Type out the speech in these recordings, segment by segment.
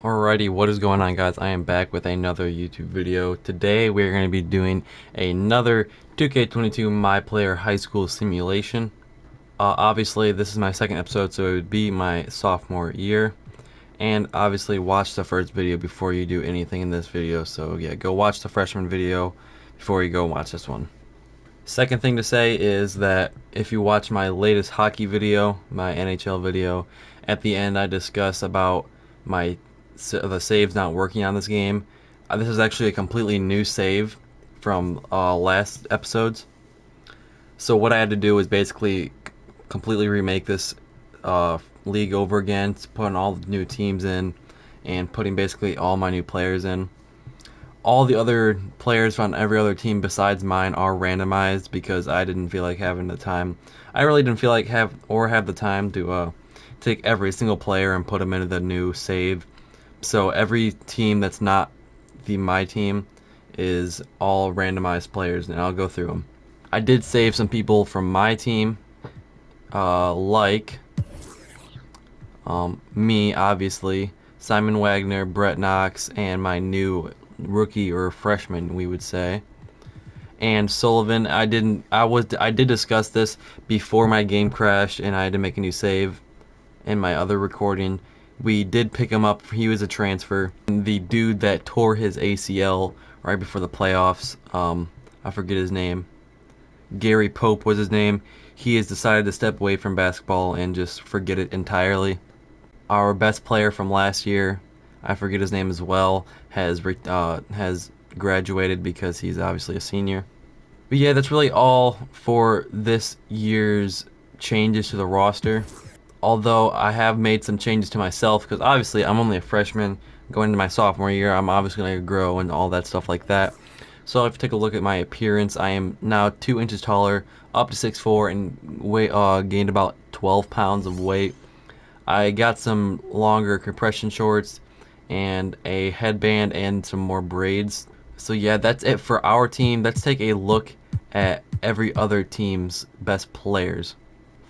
Alrighty, what is going on, guys? I am back with another YouTube video. Today we're going to be doing another 2K22 MyPlayer High School simulation. Obviously this is my second episode, so it would be my sophomore year. And obviously watch the first video before you do anything in this video. So yeah, go watch the freshman video before you go watch this one. Second thing to say is that if you watch my latest hockey video, my NHL video, at the end I discuss about the saves not working on this game. This is actually a completely new save from last episodes. So what I had to do was basically completely remake this league over again, putting all the new teams in and putting basically all my new players in. All the other players on every other team besides mine are randomized because I didn't feel like having the time. I really didn't feel like have the time to take every single player and put them into the new save. So every team that's not my team is all randomized players, and I'll go through them. I did save some people from my team, like me, obviously, Simon Wagner, Brett Knox, and my new rookie or freshman, we would say. And Sullivan, I did discuss this before my game crashed, and I had to make a new save in my other recording. We did pick him up. He was a transfer. The dude that tore his ACL right before the playoffs, I forget his name. Gary Pope was his name. He has decided to step away from basketball and just forget it entirely. Our best player from last year, I forget his name as well, has graduated because he's obviously a senior. But yeah, that's really all for this year's changes to the roster. Although I have made some changes to myself because obviously I'm only a freshman going into my sophomore year. I'm obviously going to grow and all that stuff like that. So if you take a look at my appearance, I am now 2 inches taller, up to 6'4", and gained about 12 pounds of weight. I got some longer compression shorts and a headband and some more braids. So yeah, that's it for our team. Let's take a look at every other team's best players.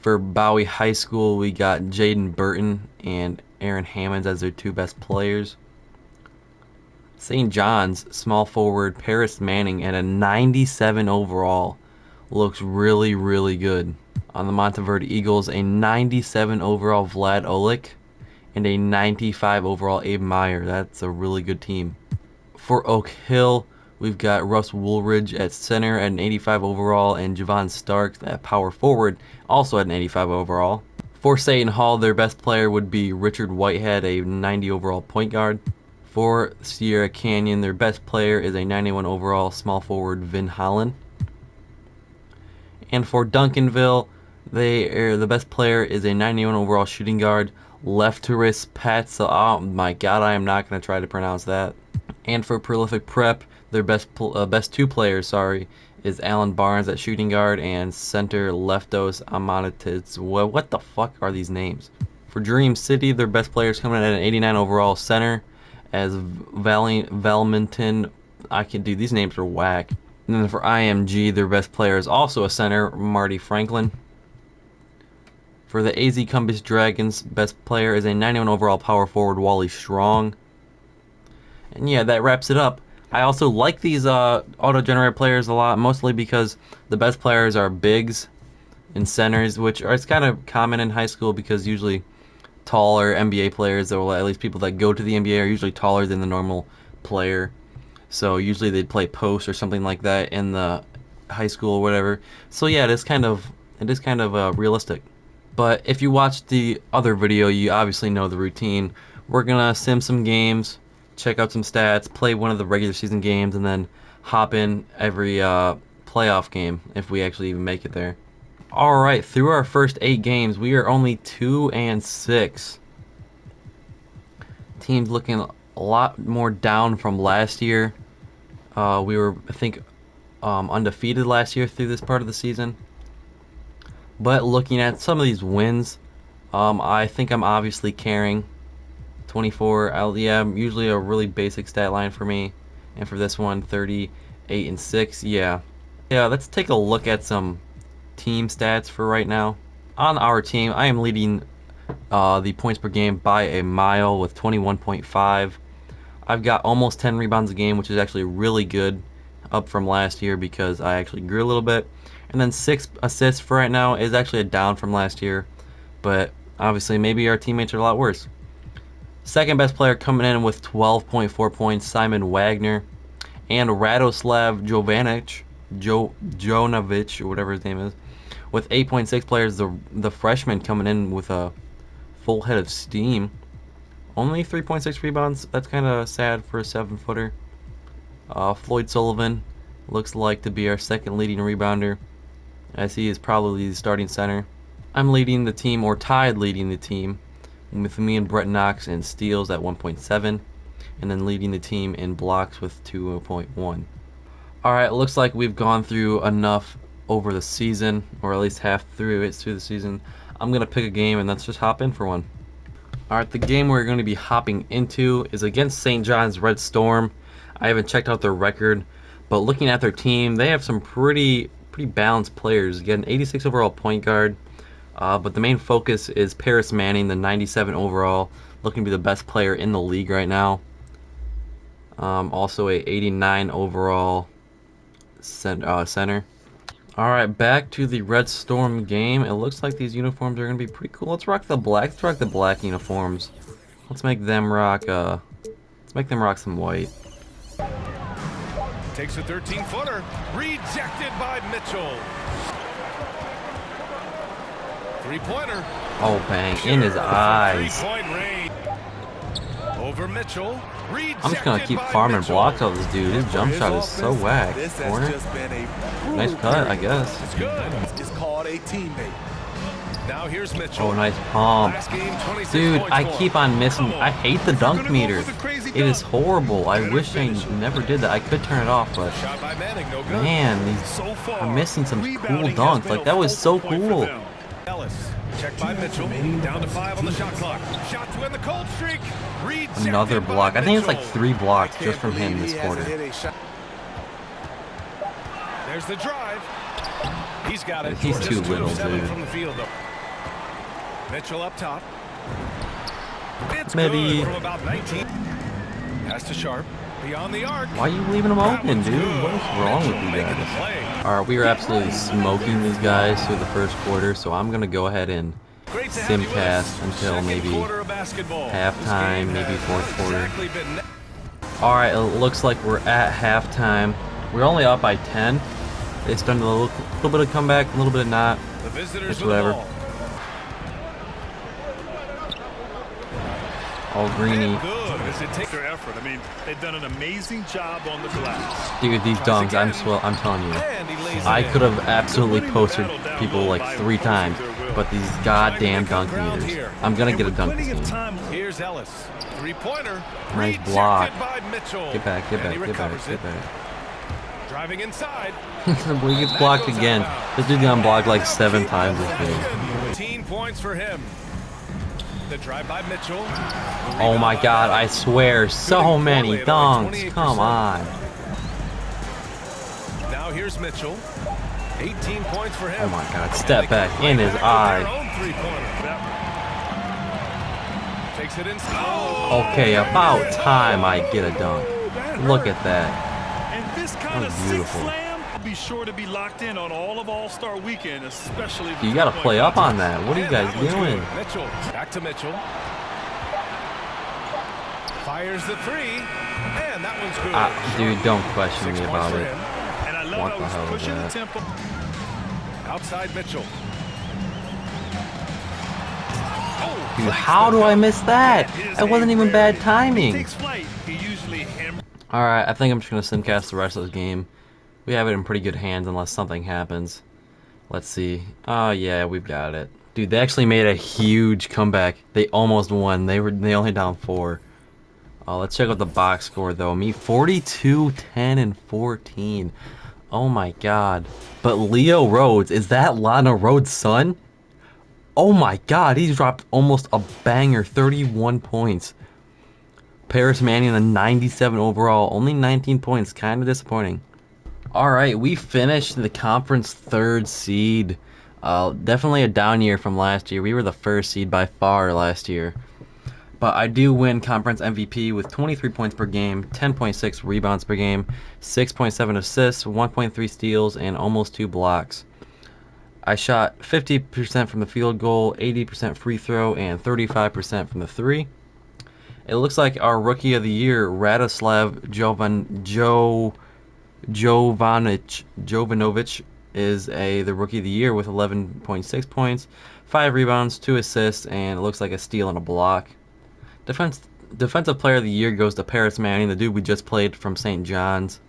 For Bowie High School, we got Jaden Burton and Aaron Hammonds as their two best players. St. John's, small forward Paris Manning at a 97 overall. Looks really, really good. On the Monteverde Eagles, a 97 overall Vlad Olik and a 95 overall Abe Meyer. That's a really good team. For Oak Hill, we've got Russ Woolridge at center at an 85 overall and Javon Starks at power forward, also at an 85 overall. For Seton Hall, their best player would be Richard Whitehead, a 90 overall point guard. For Sierra Canyon, their best player is a 91 overall small forward Vin Holland. And for Duncanville, the best player is a 91 overall shooting guard, Lefteris Patsa. Oh my god, I am not going to try to pronounce that. And for Prolific Prep, their best two players, is Alan Barnes at shooting guard and center Leftos Amanatids. What the fuck are these names? For Dream City, their best players coming in at an 89 overall center as Valmenton. I can do these names are whack. And then for IMG, their best player is also a center, Marty Franklin. For the AZ Compass Dragons, best player is a 91 overall power forward, Wally Strong. And yeah, that wraps it up. I also like these auto-generated players a lot, mostly because the best players are bigs and centers, which it's kind of common in high school because usually taller NBA players, or at least people that go to the NBA, are usually taller than the normal player. So usually they'd play post or something like that in the high school or whatever. So yeah, it is kind of realistic. But if you watch the other video, you obviously know the routine. We're gonna sim some games, check out some stats, play one of the regular season games, and then hop in every playoff game if we actually even make it there. Alright, through our first 8 games, we are only 2-6. Team's looking a lot more down from last year. We were, I think, undefeated last year through this part of the season. But looking at some of these wins, I think I'm obviously carrying 24. Yeah, usually a really basic stat line for me. And for this one, 38-6. Yeah. Yeah, let's take a look at some team stats for right now. On our team, I am leading the points per game by a mile with 21.5. I've got almost 10 rebounds a game, which is actually really good, up from last year because I actually grew a little bit. And then 6 assists for right now is actually a down from last year, but obviously maybe our teammates are a lot worse. Second best player coming in with 12.4 points, Simon Wagner, and Radoslav Jovanovic, or whatever his name is, with 8.6 players. The freshman coming in with a full head of steam. Only 3.6 rebounds. That's kind of sad for a 7-footer. Floyd Sullivan looks like to be our second leading rebounder, as he is probably the starting center. I'm leading the team, or tied leading the team, with me and Brett Knox in steals at 1.7, and then leading the team in blocks with 2.1. Alright, looks like we've gone through enough over the season, or at least half through the season. I'm going to pick a game and let's just hop in for one. Alright, the game we're going to be hopping into is against St. John's Red Storm. I haven't checked out their record, but looking at their team, they have some pretty balanced players. You get an 86 overall point guard, but the main focus is Paris Manning, the 97 overall, looking to be the best player in the league right now. Also a 89 overall center. Alright, back to the Red Storm game. It looks like these uniforms are going to be pretty cool. Let's rock the black. Let's rock the black uniforms. Let's make them rock some white. Takes a 13-footer. Rejected by Mitchell. Three-pointer. Oh, bang. In his eyes. Three-point range. Over Mitchell. I'm just going to keep farming blocks off this dude. His jump shot is so whack. Corner. Nice cut, I guess. It's good. It's called a teammate. Now here's Mitchell. Oh, nice palm. Dude, I keep on missing. I hate the dunk meter. It is horrible. I wish I never did that. I could turn it off, but man, I'm missing some cool dunks. Like, that was so cool. Checked by Mitchell. Down to 5 on the shot clock. Shot to end the cold streak. Another block. I think it's like 3 blocks just from him this quarter. There's the drive. He's got it. He's too little, dude. From the field, Mitchell up top. It's maybe good from about 19. Pass to Sharp. Beyond the arc. Why are you leaving them open, dude? What is wrong with you guys? Alright, we are absolutely smoking these guys through the first quarter, so I'm going to go ahead and simcast until maybe halftime, maybe fourth quarter. Alright, it looks like we're at halftime. We're only up by 10. It's done a little bit of comeback, a little bit of not. It's whatever. All greeny. Their effort. I mean, they've done an amazing job on the glass. Dude, these dunks, I'm telling you, I could have absolutely posted people like 3 times, but these goddamn dunk meters. I'm gonna get a dunk this game. Here's Ellis. Three-pointer. Nice block. Get back. Driving inside. He gets blocked again. This dude got blocked like 7 times this game. 15 points for him. The drive by Mitchell. Oh my god, I swear, so many dunks. Come on. Now here's Mitchell. 18 points for him. Oh my god, step back in his eye. Takes it inside. Okay, about time I get a dunk. Look at that. That was beautiful. Be sure to be locked in on all of All-Star Weekend, especially. You gotta play up on that. What are you guys doing? Mitchell, back to Mitchell. Fires the 3, and that one's good. Dude, don't question me about it. And I love what the hell is that? Tempo. Outside Mitchell. Dude, how do I miss that? That wasn't even bad timing. Alright, I think I'm just gonna simcast the rest of this game. We have it in pretty good hands unless something happens. Let's see. Oh yeah, we've got it. Dude, they actually made a huge comeback. They almost won. They only down 4. Let's check out the box score though. Me 42, 10, and 14. Oh my god. But Leo Rhodes, is that Lana Rhodes' son? Oh my god, he's dropped almost a banger, 31 points. Paris Manning, the 97 overall, only 19 points, kind of disappointing. Alright, we finished the conference 3rd seed. Definitely a down year from last year. We were the first seed by far last year. But I do win conference MVP with 23 points per game, 10.6 rebounds per game, 6.7 assists, 1.3 steals, and almost 2 blocks. I shot 50% from the field goal, 80% free throw, and 35% from the three. It looks like our rookie of the year, Jovanovic, is the rookie of the year with 11.6 points, 5 rebounds, 2 assists, and it looks like a steal and a block. Defensive player of the year goes to Paris Manning, the dude we just played from St. John's.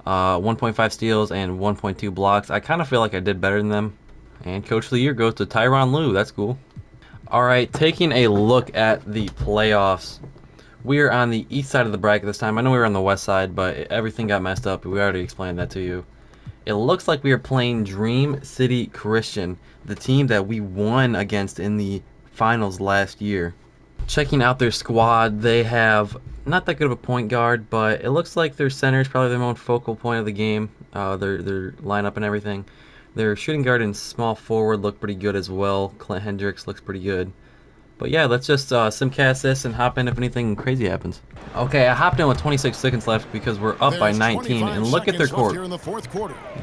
1.5 steals and 1.2 blocks. I kind of feel like I did better than them. And coach of the year goes to Tyronn Lue. That's cool. All right, taking a look at the playoffs. We are on the east side of the bracket this time. I know we were on the west side, but everything got messed up. We already explained that to you. It looks like we are playing Dream City Christian, the team that we won against in the finals last year. Checking out their squad, they have not that good of a point guard, but it looks like their center is probably their most focal point of the game. Their lineup and everything. Their shooting guard and small forward look pretty good as well. Clint Hendricks looks pretty good. But yeah, let's just simcast this and hop in if anything crazy happens. Okay, I hopped in with 26 seconds left because we're up by 19, and look at their court.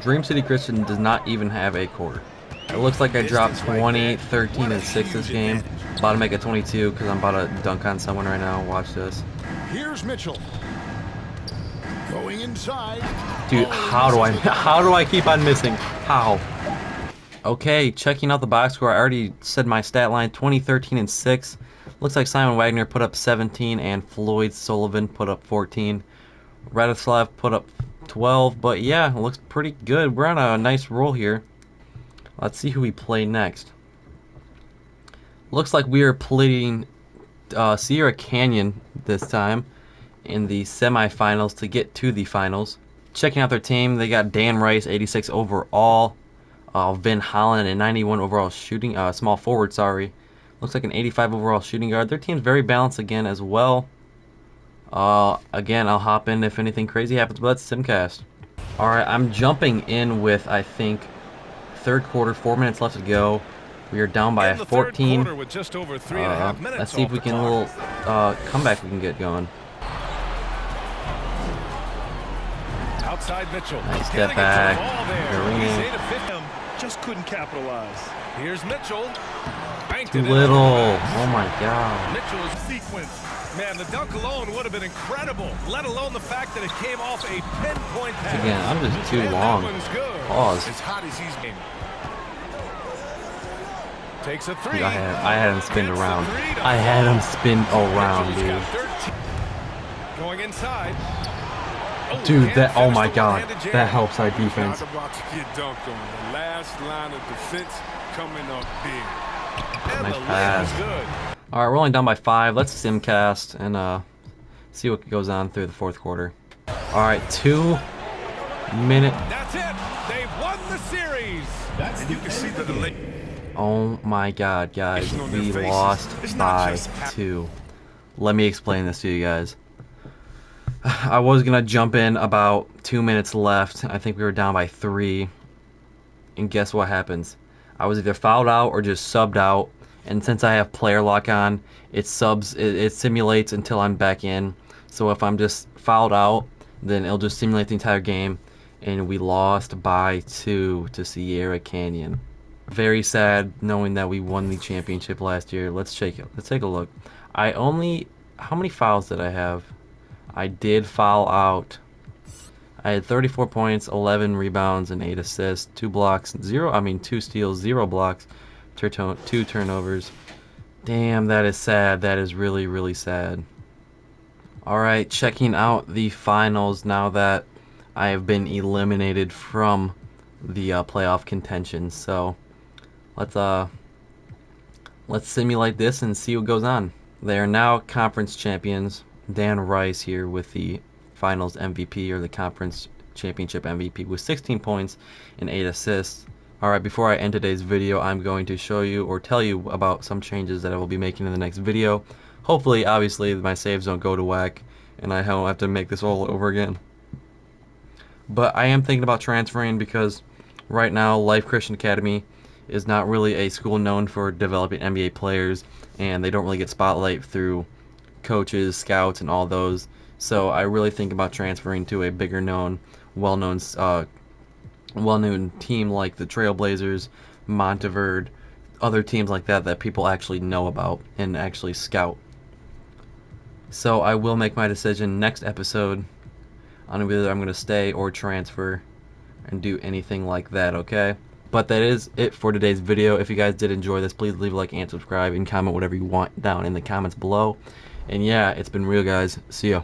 Dream City Christian does not even have a quarter. It looks like I dropped 20, 13, and 6 this game. About to make it 22 because I'm about to dunk on someone right now. Watch this. Here's Mitchell. Going inside. Dude, how do I keep on missing? How? Okay, checking out the box score. I already said my stat line, 20, 13, and 6. Looks like Simon Wagner put up 17 and Floyd Sullivan put up 14. Radislav put up 12, but yeah, it looks pretty good. We're on a nice roll here. Let's see who we play next. Looks like we are playing Sierra Canyon this time in the semifinals to get to the finals. Checking out their team, they got Dan Rice, 86 overall. Vin Holland, a 91 overall shooting, small forward, sorry. Looks like an 85 overall shooting guard. Their team's very balanced again as well. Again, I'll hop in if anything crazy happens, but that's Simcast. Alright, I'm jumping in with, I think, third quarter, 4 minutes left to go. We are down by 14. With just over 3.5 minutes. Let's see if we can, a little comeback we can get going. Outside Mitchell. Nice step back. Just couldn't capitalize. Here's Mitchell. Too little. Oh my God. Mitchell's sequence. Man, the dunk alone would have been incredible, let alone the fact that it came off a pinpoint pass. Again, I'm just too long. Pause. As hot as he's been. Takes a three. Dude, I had him spin around. I had him spin around, dude. Going inside. Dude, oh my God, that helps our defense. Nice pass. All right, we're only down by 5. Let's simcast and see what goes on through the fourth quarter. All right, 2 minute. That's it. They've won the series. And you can see the delay. Oh my God, guys, we lost by 2. Let me explain this to you guys. I was gonna jump in about 2 minutes left. I think we were down by 3. And guess what happens? I was either fouled out or just subbed out. And since I have player lock on, it simulates until I'm back in. So if I'm just fouled out, then it'll just simulate the entire game. And we lost by 2 to Sierra Canyon. Very sad knowing that we won the championship last year. Let's take a look. How many fouls did I have? I did foul out. I had 34 points, 11 rebounds, and 8 assists, 2 steals, 0 blocks, 2 turnovers. Damn, that is sad. That is really, really sad. Alright, checking out the finals now that I have been eliminated from the playoff contention. So let's simulate this and see what goes on. They are now conference champions. Dan Rice here with the finals MVP, or the conference championship MVP, with 16 points and 8 assists. Alright, before I end today's video, I'm going to show you or tell you about some changes that I will be making in the next video. Hopefully, obviously, my saves don't go to whack and I don't have to make this all over again. But I am thinking about transferring because right now Life Christian Academy is not really a school known for developing NBA players, and they don't really get spotlight through coaches, scouts, and all those. So I really think about transferring to a bigger known, well-known, well-known team like the Trailblazers, Monteverde, other teams like that that people actually know about and actually scout. So I will make my decision next episode on whether I'm going to stay or transfer and do anything like that, okay? But that is it for today's video. If you guys did enjoy this, please leave a like and subscribe and comment whatever you want down in the comments below. And yeah, it's been real, guys. See ya.